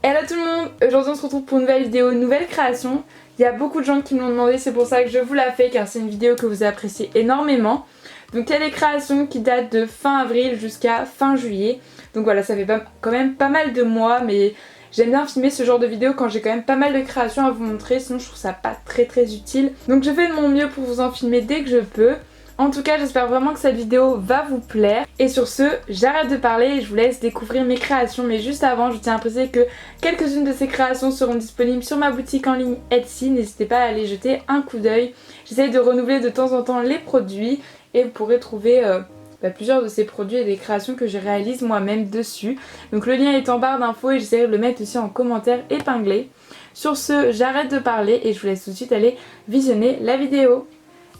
Hello tout le monde, aujourd'hui on se retrouve pour une nouvelle vidéo, une nouvelle création. Il y a beaucoup de gens qui me l'ont demandé, c'est pour ça que je vous la fais car c'est une vidéo que vous appréciez énormément. Donc il y a des créations qui datent de fin avril jusqu'à fin juillet. Donc voilà, ça fait quand même pas mal de mois, mais j'aime bien filmer ce genre de vidéo quand j'ai quand même pas mal de créations à vous montrer, sinon je trouve ça pas très utile. Donc je fais de mon mieux pour vous en filmer dès que je peux. En tout cas, j'espère vraiment que cette vidéo va vous plaire. Et sur ce, j'arrête de parler et je vous laisse découvrir mes créations. Mais juste avant, je tiens à préciser que quelques-unes de ces créations seront disponibles sur ma boutique en ligne Etsy. N'hésitez pas à aller jeter un coup d'œil. J'essaie de renouveler de temps en temps les produits et vous pourrez trouver plusieurs de ces produits et des créations que je réalise moi-même dessus. Donc le lien est en barre d'infos et j'essaierai de le mettre aussi en commentaire épinglé. Sur ce, j'arrête de parler et je vous laisse tout de suite aller visionner la vidéo.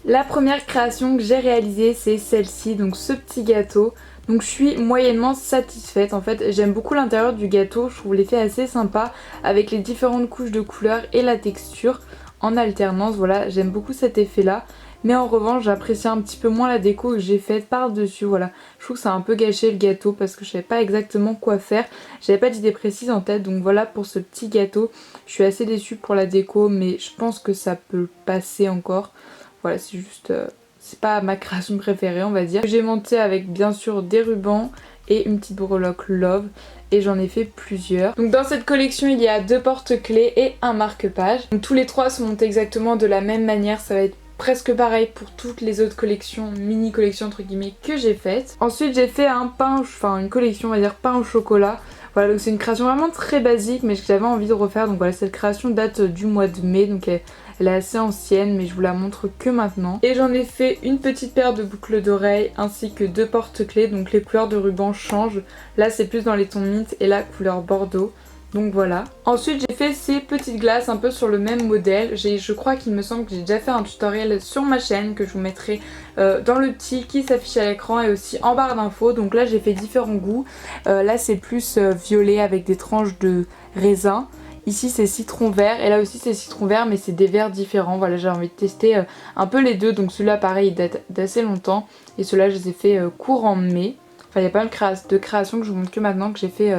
La première création que j'ai réalisée, c'est celle-ci, donc ce petit gâteau. Donc je suis moyennement satisfaite. En fait, j'aime beaucoup l'intérieur du gâteau, je trouve l'effet assez sympa avec les différentes couches de couleurs et la texture en alternance. Voilà, j'aime beaucoup cet effet-là. Mais en revanche, j'apprécie un petit peu moins la déco que j'ai faite par-dessus. Voilà, je trouve que ça a un peu gâché le gâteau parce que je savais pas exactement quoi faire. J'avais pas d'idée précise en tête, donc voilà pour ce petit gâteau. Je suis assez déçue pour la déco, mais je pense que ça peut passer encore. Voilà, c'est juste, c'est pas ma création préférée on va dire. J'ai monté avec bien sûr des rubans et une petite breloque Love et j'en ai fait plusieurs. Donc dans cette collection il y a 2 porte-clés et un marque-page. Donc tous les 3 sont montés exactement de la même manière, ça va être presque pareil pour toutes les autres collections, mini collections entre guillemets que j'ai faites. Ensuite j'ai fait un pain, enfin une collection on va dire pain au chocolat. Voilà, donc c'est une création vraiment très basique mais que j'avais envie de refaire. Donc voilà, cette création date du mois de mai, donc elle est assez ancienne mais je vous la montre que maintenant. Et j'en ai fait une petite paire de boucles d'oreilles ainsi que 2 porte-clés. Donc les couleurs de ruban changent. Là c'est plus dans les tons mint et la couleur bordeaux. Donc voilà. Ensuite j'ai fait ces petites glaces un peu sur le même modèle. Je crois qu'il me semble que j'ai déjà fait un tutoriel sur ma chaîne que je vous mettrai dans le petit qui s'affiche à l'écran et aussi en barre d'infos. Donc là j'ai fait différents goûts. Là c'est plus violet avec des tranches de raisin. Ici c'est citron vert et là aussi c'est citron vert mais c'est des verts différents. Voilà, j'ai envie de tester un peu les deux. Donc celui-là pareil il date d'assez longtemps et ceux-là je les ai fait courant mai. Enfin il y a pas mal de créations que je vous montre que maintenant que j'ai fait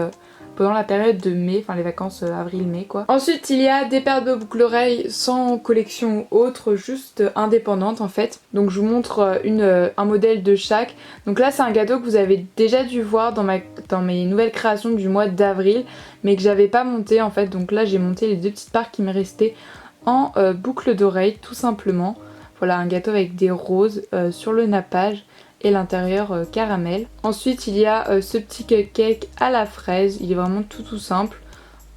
pendant la période de mai, enfin les vacances avril-mai quoi. Ensuite il y a des paires de boucles d'oreilles sans collection ou autre, juste indépendantes en fait. Donc je vous montre un modèle de chaque. Donc là c'est un gâteau que vous avez déjà dû voir dans mes nouvelles créations du mois d'avril mais que j'avais pas monté en fait. Donc là j'ai monté les 2 petites parts qui me restaient en boucles d'oreilles tout simplement. Voilà, un gâteau avec des roses sur le nappage et l'intérieur caramel. Ensuite il y a ce petit cupcake à la fraise, il est vraiment tout simple.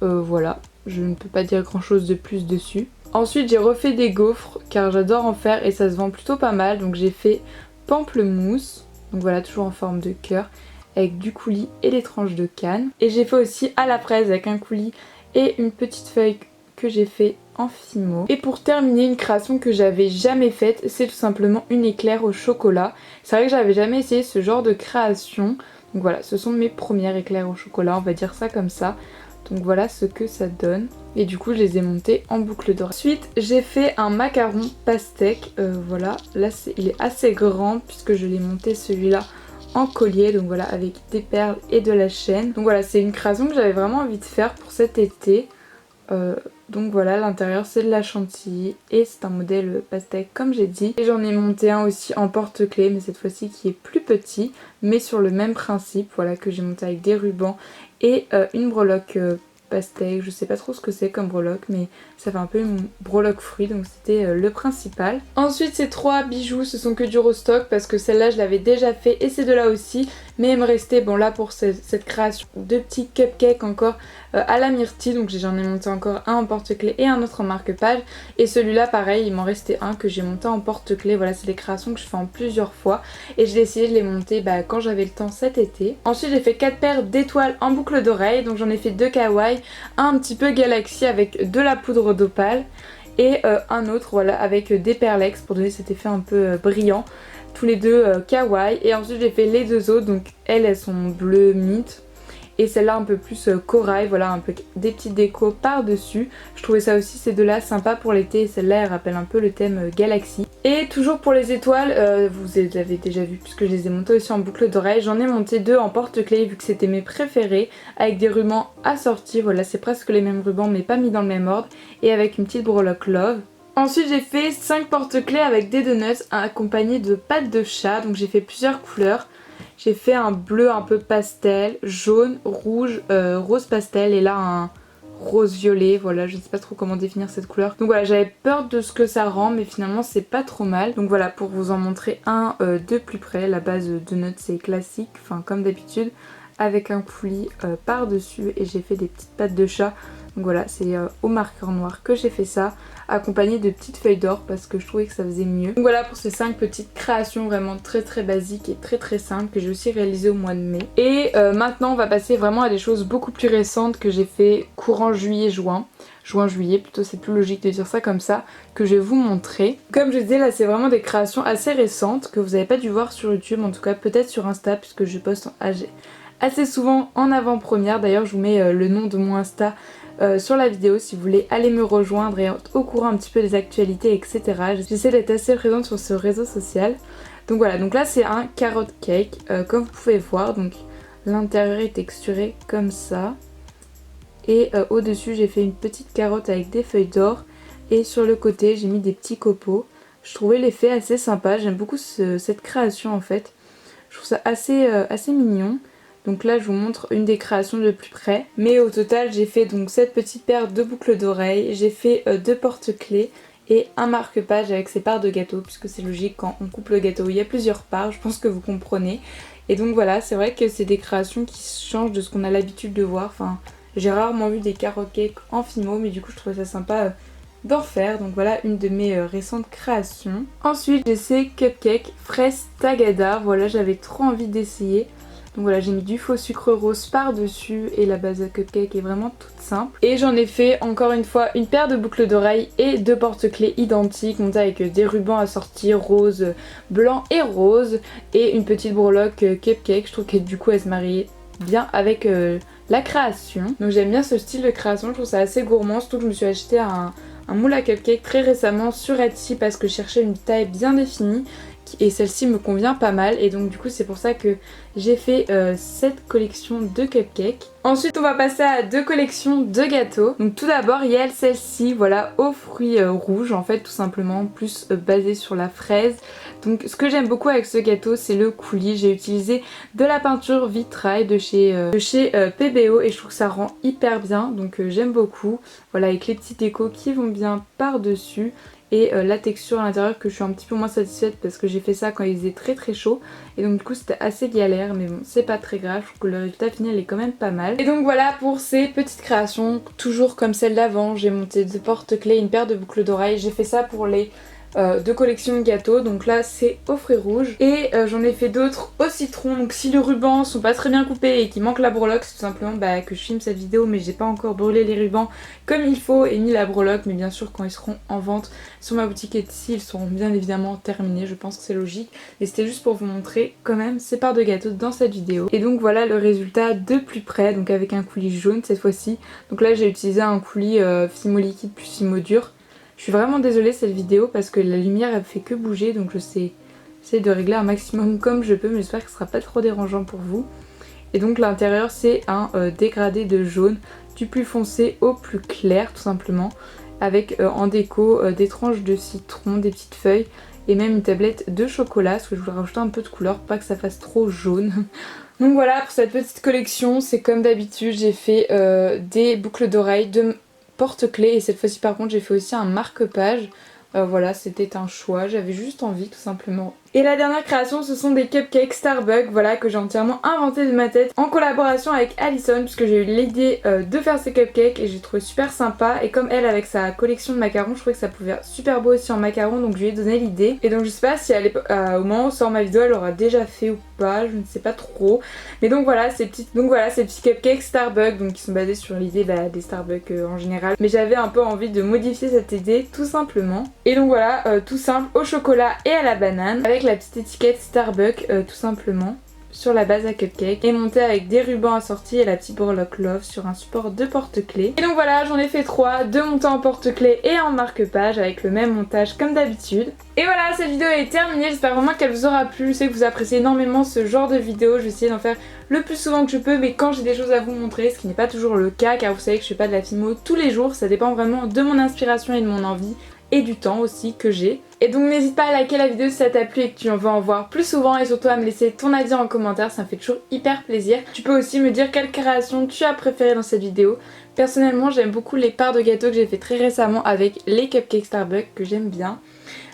Voilà, je ne peux pas dire grand chose de plus dessus. Ensuite j'ai refait des gaufres car j'adore en faire et ça se vend plutôt pas mal. Donc j'ai fait pamplemousse, donc voilà toujours en forme de cœur avec du coulis et des tranches de canne. Et j'ai fait aussi à la fraise avec un coulis et une petite feuille que j'ai fait en fimo. Et pour terminer, une création que j'avais jamais faite, c'est tout simplement une éclair au chocolat. C'est vrai que j'avais jamais essayé ce genre de création. Donc voilà, ce sont mes premières éclairs au chocolat, on va dire ça comme ça. Donc voilà ce que ça donne. Et du coup je les ai montés en boucle d'oreille. Ensuite j'ai fait un macaron pastèque. Voilà, là il est assez grand puisque je l'ai monté celui-là en collier. Donc voilà, avec des perles et de la chaîne. Donc voilà, c'est une création que j'avais vraiment envie de faire pour cet été. Donc voilà, l'intérieur c'est de la chantilly et c'est un modèle pastèque comme j'ai dit. Et j'en ai monté un aussi en porte-clés mais cette fois-ci qui est plus petit mais sur le même principe. Voilà, que j'ai monté avec des rubans et une breloque pastèque. Je sais pas trop ce que c'est comme breloque mais ça fait un peu une breloque fruit, donc c'était le principal. Ensuite ces 3 bijoux ce sont que du restock parce que celle-là je l'avais déjà fait et ces 2-là aussi. Mais il me restait, bon là pour cette création, 2 petits cupcakes encore à la myrtille. Donc j'en ai monté encore un en porte-clés et un autre en marque-page. Et celui-là pareil, il m'en restait un que j'ai monté en porte-clés. Voilà, c'est des créations que je fais en plusieurs fois. Et j'ai essayé de les monter quand j'avais le temps cet été. Ensuite j'ai fait 4 paires d'étoiles en boucle d'oreilles. Donc j'en ai fait 2 kawaii, un petit peu galaxy avec de la poudre d'opale. Et un autre voilà avec des perlex pour donner cet effet un peu brillant. Tous les deux kawaii. Et ensuite j'ai fait les 2 autres, donc elles sont bleues mint et celle-là un peu plus corail, voilà, un peu des petites décos par dessus. Je trouvais ça aussi ces deux là sympa pour l'été, et celle-là elle rappelle un peu le thème galaxie. Et toujours pour les étoiles, vous les avez déjà vu puisque je les ai montées aussi en boucle d'oreille, j'en ai monté deux en porte-clés vu que c'était mes préférés, avec des rubans assortis, voilà c'est presque les mêmes rubans mais pas mis dans le même ordre, et avec une petite breloque love. Ensuite j'ai fait 5 porte-clés avec des donuts accompagnés de pattes de chat, donc j'ai fait plusieurs couleurs. J'ai fait un bleu un peu pastel, jaune, rouge, rose pastel et là un rose violet, voilà je ne sais pas trop comment définir cette couleur. Donc voilà j'avais peur de ce que ça rend mais finalement c'est pas trop mal. Donc voilà pour vous en montrer un de plus près, la base de donuts c'est classique, enfin comme d'habitude, avec un coulis par dessus et j'ai fait des petites pattes de chat. Donc voilà c'est au marqueur noir que j'ai fait ça, accompagné de petites feuilles d'or parce que je trouvais que ça faisait mieux. Donc voilà pour ces 5 petites créations vraiment très basiques et très simples que j'ai aussi réalisées au mois de mai. Et maintenant on va passer vraiment à des choses beaucoup plus récentes que j'ai fait courant juillet-juin. Juin-juillet plutôt, c'est plus logique de dire ça comme ça, que je vais vous montrer. Comme je disais là c'est vraiment des créations assez récentes que vous n'avez pas dû voir sur YouTube, en tout cas peut-être sur Insta puisque je poste assez souvent en avant-première. D'ailleurs je vous mets le nom de mon Insta sur la vidéo si vous voulez aller me rejoindre et être au courant un petit peu des actualités etc. J'essaie d'être assez présente sur ce réseau social. Donc voilà, donc là c'est un carrot cake comme vous pouvez voir, donc l'intérieur est texturé comme ça. Et au dessus j'ai fait une petite carotte avec des feuilles d'or et sur le côté j'ai mis des petits copeaux. Je trouvais l'effet assez sympa, j'aime beaucoup cette création en fait. Je trouve ça assez mignon. Donc là je vous montre une des créations de plus près. Mais au total j'ai fait donc cette petite paire de boucles d'oreilles, j'ai fait 2 porte-clés et un marque-page avec ses parts de gâteau, puisque c'est logique quand on coupe le gâteau il y a plusieurs parts, je pense que vous comprenez. Et donc voilà, c'est vrai que c'est des créations qui changent de ce qu'on a l'habitude de voir. Enfin, j'ai rarement vu des carrot cakes en fimo, mais du coup je trouvais ça sympa d'en faire. Donc voilà une de mes récentes créations. Ensuite j'ai ces cupcakes fraises tagada, voilà j'avais trop envie d'essayer. Donc voilà j'ai mis du faux sucre rose par dessus et la base de cupcake est vraiment toute simple. Et j'en ai fait encore une fois une paire de boucles d'oreilles et 2 porte-clés identiques montées avec des rubans assortis rose, blanc et rose et une petite breloque cupcake. Je trouve que du coup elle se marie bien avec la création. Donc j'aime bien ce style de création, je trouve ça assez gourmand, surtout que je me suis acheté un moule à cupcake très récemment sur Etsy parce que je cherchais une taille bien définie et celle-ci me convient pas mal et donc du coup c'est pour ça que j'ai fait cette collection de cupcakes. Ensuite on va passer à 2 collections de gâteaux. Donc tout d'abord il y a celle-ci, voilà, aux fruits rouges en fait tout simplement, plus basée sur la fraise. Donc ce que j'aime beaucoup avec ce gâteau c'est le coulis. J'ai utilisé de la peinture vitrail de chez PBO et je trouve que ça rend hyper bien, donc j'aime beaucoup. Voilà avec les petits décos qui vont bien par dessus. Et la texture à l'intérieur que je suis un petit peu moins satisfaite parce que j'ai fait ça quand il faisait très chaud et donc du coup c'était assez galère, mais bon c'est pas très grave, je trouve que le résultat final est quand même pas mal. Et donc voilà pour ces petites créations, toujours comme celle d'avant, j'ai monté 2 porte-clés, une paire de boucles d'oreilles, j'ai fait ça pour les 2 collections de gâteaux, donc là c'est aux fruits rouges et j'en ai fait d'autres au citron. Donc si les rubans sont pas très bien coupés et qu'il manque la breloque, c'est tout simplement que je filme cette vidéo mais j'ai pas encore brûlé les rubans comme il faut et mis la breloque, mais bien sûr quand ils seront en vente sur ma boutique Etsy ils seront bien évidemment terminés, je pense que c'est logique, et c'était juste pour vous montrer quand même ces parts de gâteaux dans cette vidéo. Et donc voilà le résultat de plus près, donc avec un coulis jaune cette fois-ci. Donc là j'ai utilisé un coulis fimo liquide plus fimo dur. Je suis vraiment désolée cette vidéo parce que la lumière elle fait que bouger, donc j'essaie de régler un maximum comme je peux, mais j'espère que ce sera pas trop dérangeant pour vous. Et donc l'intérieur c'est un dégradé de jaune du plus foncé au plus clair tout simplement, avec en déco des tranches de citron, des petites feuilles et même une tablette de chocolat parce que je voulais rajouter un peu de couleur pour pas que ça fasse trop jaune. Donc voilà pour cette petite collection, c'est comme d'habitude, j'ai fait des boucles d'oreilles, de porte-clés et cette fois-ci par contre j'ai fait aussi un marque-page. Voilà, c'était un choix, j'avais juste envie tout simplement. Et la dernière création ce sont des cupcakes Starbucks, voilà, que j'ai entièrement inventé de ma tête en collaboration avec Alison puisque j'ai eu l'idée de faire ces cupcakes et j'ai trouvé super sympa, et comme elle avec sa collection de macarons je trouvais que ça pouvait être super beau aussi en macarons, donc je lui ai donné l'idée. Et donc je sais pas si au moment où sort ma vidéo elle l'aura déjà fait ou pas, je ne sais pas trop, mais donc voilà ces petits cupcakes Starbucks donc qui sont basés sur l'idée des Starbucks en général, mais j'avais un peu envie de modifier cette idée tout simplement. Et donc voilà tout simple, au chocolat et à la banane avec la petite étiquette Starbucks tout simplement. sur la base à cupcake et montée avec des rubans assortis et la petite breloque love sur un support de porte-clés. Et donc voilà, j'en ai fait 3, 2 montées en porte-clés et en marque-page avec le même montage comme d'habitude. Et voilà, cette vidéo est terminée, j'espère vraiment qu'elle vous aura plu. Je sais que vous appréciez énormément ce genre de vidéo, je vais essayer d'en faire le plus souvent que je peux, mais quand j'ai des choses à vous montrer, ce qui n'est pas toujours le cas car vous savez que je fais pas de la filmo tous les jours, ça dépend vraiment de mon inspiration et de mon envie et du temps aussi que j'ai. Et donc n'hésite pas à liker la vidéo si ça t'a plu et que tu en veux en voir plus souvent, et surtout à me laisser ton avis en commentaire, ça me fait toujours hyper plaisir. Tu peux aussi me dire quelle création tu as préférée dans cette vidéo. Personnellement j'aime beaucoup les parts de gâteau que j'ai fait très récemment avec les cupcakes Starbucks que j'aime bien.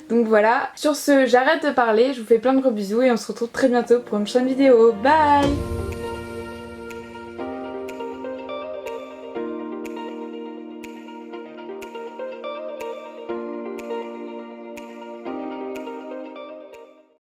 Donc voilà, sur ce j'arrête de parler, je vous fais plein de gros bisous et on se retrouve très bientôt pour une prochaine vidéo. Bye!